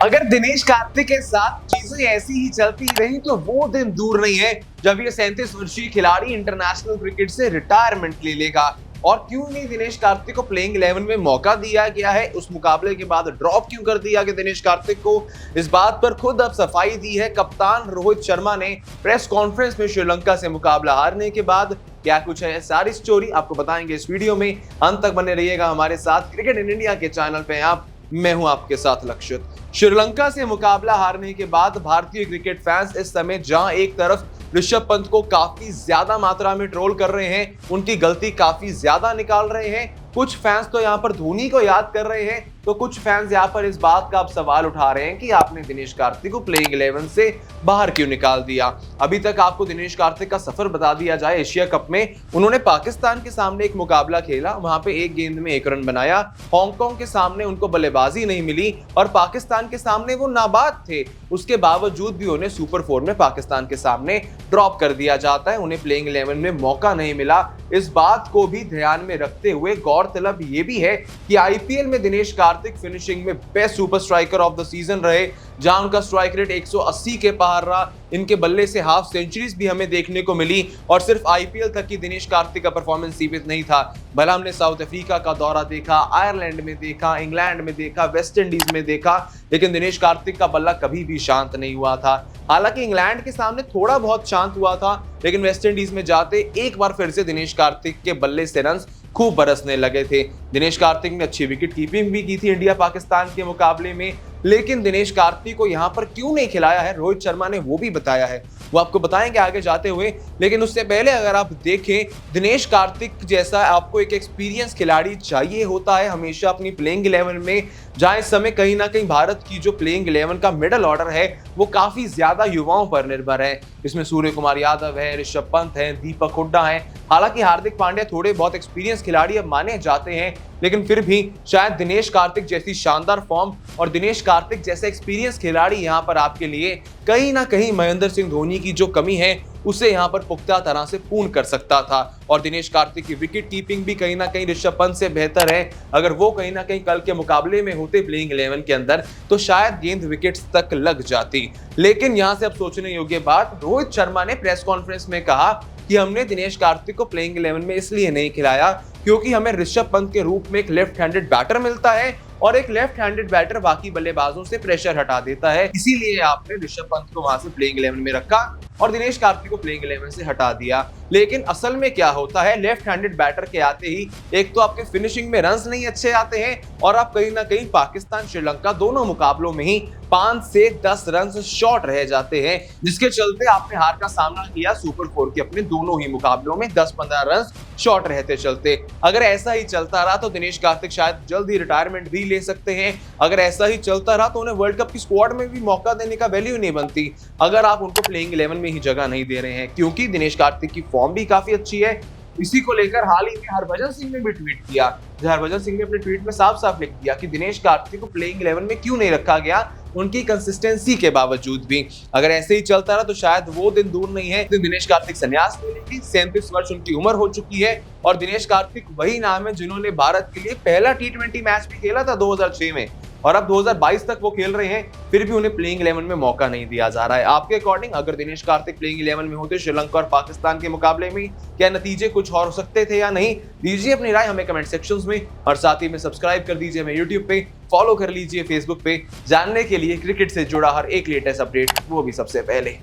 अगर दिनेश कार्तिक के साथ चीजें ऐसी ही चलती रही तो वो दिन दूर नहीं है जब ये 37 वर्षीय खिलाड़ी इंटरनेशनल क्रिकेट से रिटायरमेंट ले लेगा। और क्यों नहीं दिनेश कार्तिक को प्लेइंग 11 में मौका दिया गया है, उस मुकाबले के बाद ड्रॉप क्यों कर दिया गया दिनेश कार्तिक को, इस बात पर खुद अब सफाई दी है कप्तान रोहित शर्मा ने प्रेस कॉन्फ्रेंस में श्रीलंका से मुकाबला हारने के बाद। क्या कुछ है सारी स्टोरी आपको बताएंगे इस वीडियो में, अंत तक बने रहिएगा हमारे साथ क्रिकेट इन इंडिया के चैनल पे। मैं हूं आपके साथ लक्षित। श्रीलंका से मुकाबला हारने के बाद भारतीय क्रिकेट फैंस इस समय जहां एक तरफ ऋषभ पंत को काफी ज्यादा मात्रा में ट्रोल कर रहे हैं, उनकी गलती काफी ज्यादा निकाल रहे हैं, कुछ फैंस तो यहां पर धोनी को याद कर रहे हैं, तो कुछ फैंस यहां पर इस बात का अब सवाल उठा रहे हैं कि आपने दिनेश कार्तिक को प्लेइंग 11 से बाहर क्यों निकाल दिया। अभी तक आपको दिनेश कार्तिक का सफर बता दिया जाए। एशिया कप में उन्होंने पाकिस्तान के सामने एक मुकाबला खेला, वहां पे एक गेंद में 1 रन बनाया। हांगकांग के सामने उनको बल्लेबाजी नहीं मिली और पाकिस्तान के सामने वो नाबाद थे, उसके बावजूद भी उन्हें सुपर 4 में पाकिस्तान के सामने ड्रॉप कर दिया जाता है, उन्हें प्लेइंग 11 में मौका नहीं मिला। इस बात को भी ध्यान में रखते हुए गौरतलब ये भी है कि आईपीएल में दिनेश कार्तिक फिनिशिंग में best super striker of the season रहे, जहां उनका स्ट्राइक रेट 180 के पार रहा। इनके बल्ले से हाफ सेंचुरीज भी हमें देखने को मिली। और सिर्फ आईपीएल तक ही दिनेश कार्तिक का परफॉर्मेंस सीमित नहीं था, भला हमने साउथ अफ्रीका का दौरा देखा, आयरलैंड में देखा, इंग्लैंड में देखा, वेस्ट इंडीज में देखा, लेकिन दिनेश कार्तिक का बल्ला कभी भी शांत नहीं हुआ था। हालांकि इंग्लैंड के सामने थोड़ा बहुत शांत हुआ था, लेकिन वेस्ट इंडीज में जाते एक बार फिर से दिनेश कार्तिक के बल्ले से रन खूब बरसने लगे थे। दिनेश कार्तिक ने अच्छी विकेट कीपिंग भी की थी इंडिया पाकिस्तान के मुकाबले में, लेकिन दिनेश कार्तिक को यहां पर क्यों नहीं खिलाया है रोहित शर्मा ने वो भी बताया है, वो आपको बताएंगे आगे जाते हुए। लेकिन उससे पहले अगर आप देखें, दिनेश कार्तिक जैसा आपको एक एक्सपीरियंस खिलाड़ी चाहिए होता है हमेशा अपनी प्लेइंग 11 में, जहां इस समय कहीं ना कहीं भारत की जो प्लेइंग 11 का मिडल ऑर्डर है वो काफी ज्यादा युवाओं पर निर्भर है। इसमें सूर्य कुमार यादव है, ऋषभ पंत है, दीपक हुड्डा है। हालांकि हार्दिक पांड्या थोड़े बहुत एक्सपीरियंस खिलाड़ी अब माने जाते हैं, लेकिन फिर भी शायद दिनेश कार्तिक जैसी शानदार फॉर्म और दिनेश कार्तिक जैसे एक्सपीरियंस खिलाड़ी यहां पर आपके लिए कहीं ना कहीं महेंद्र सिंह धोनी की जो कमी है उसे यहां पर पुख्ता तरह से पूर्ण कर सकता था। और दिनेश कार्तिक की विकेट कीपिंग भी कहीं ना कहीं ऋषभ पंत से बेहतर है। अगर वो कहीं ना कहीं कल के मुकाबले में होते प्लेइंग 11 के अंदर तो शायद गेंद विकेट्स तक लग जाती। लेकिन यहां से अब सोचने योग्य बात, रोहित शर्मा ने प्रेस कॉन्फ्रेंस में कहा कि हमने दिनेश कार्तिक को प्लेइंग 11 में इसलिए नहीं खिलाया क्योंकि हमें ऋषभ पंत के रूप में एक लेफ्ट हैंडेड बैटर मिलता है और एक लेफ्ट हैंडेड बैटर बाकी बल्लेबाजों से प्रेशर हटा देता है, इसीलिए आपने ऋषभ पंत को वहां से प्लेइंग 11 में रखा और दिनेश कार्तिक को प्लेइंग 11 से हटा दिया। लेकिन असल में क्या होता है, लेफ्ट हैंडेड बैटर के आते ही एक तो आपके फिनिशिंग में रन्स नहीं अच्छे आते हैं और आप कहीं ना कहीं पाकिस्तान श्रीलंका दोनों मुकाबलों में ही 5 से 10 रन शॉर्ट रह जाते हैं, जिसके चलते आपने हार का सामना किया सुपर 4 के अपने दोनों ही मुकाबलों में 10-15 रन शॉर्ट रहते चलते। अगर ऐसा ही चलता रहा तो दिनेश कार्तिक शायद जल्द ही रिटायरमेंट भी ले सकते हैं। अगर ऐसा ही चलता रहा तो उन्हें वर्ल्ड कप की स्क्वाड में भी मौका देने का वैल्यू नहीं बनती अगर आप उनको प्लेइंग 11 में ही जगह नहीं दे रहे हैं, क्योंकि दिनेश कार्तिक की फॉर्म भी काफी अच्छी है। इसी को लेकर हाल ही में हरभजन सिंह ने भी ट्वीट किया। हरभजन सिंह ने अपने ट्वीट में साफ साफ लिख दिया कि दिनेश कार्तिक को प्लेइंग 11 में क्यों नहीं रखा गया उनकी कंसिस्टेंसी के बावजूद भी। अगर ऐसे ही चलता रहा तो शायद वो दिन दूर नहीं है दिनेश कार्तिक संन्यास ले लेंगे। 37 वर्ष उनकी उम्र हो चुकी है और दिनेश कार्तिक वही नाम है जिन्होंने भारत के लिए पहला T20 मैच भी खेला था 2006 में और अब 2022 तक वो खेल रहे हैं, फिर भी उन्हें प्लेइंग 11 में मौका नहीं दिया जा रहा है। आपके अकॉर्डिंग अगर दिनेश कार्तिक प्लेइंग 11 में होते श्रीलंका और पाकिस्तान के मुकाबले में, क्या नतीजे कुछ और हो सकते थे या नहीं? दीजिए अपनी राय हमें कमेंट सेक्शंस में और साथ ही में सब्सक्राइब कर दीजिए हमें यूट्यूब पे, फॉलो कर लीजिए फेसबुक पे, जानने के लिए क्रिकेट से जुड़ा हर एक लेटेस्ट अपडेट वो भी सबसे पहले।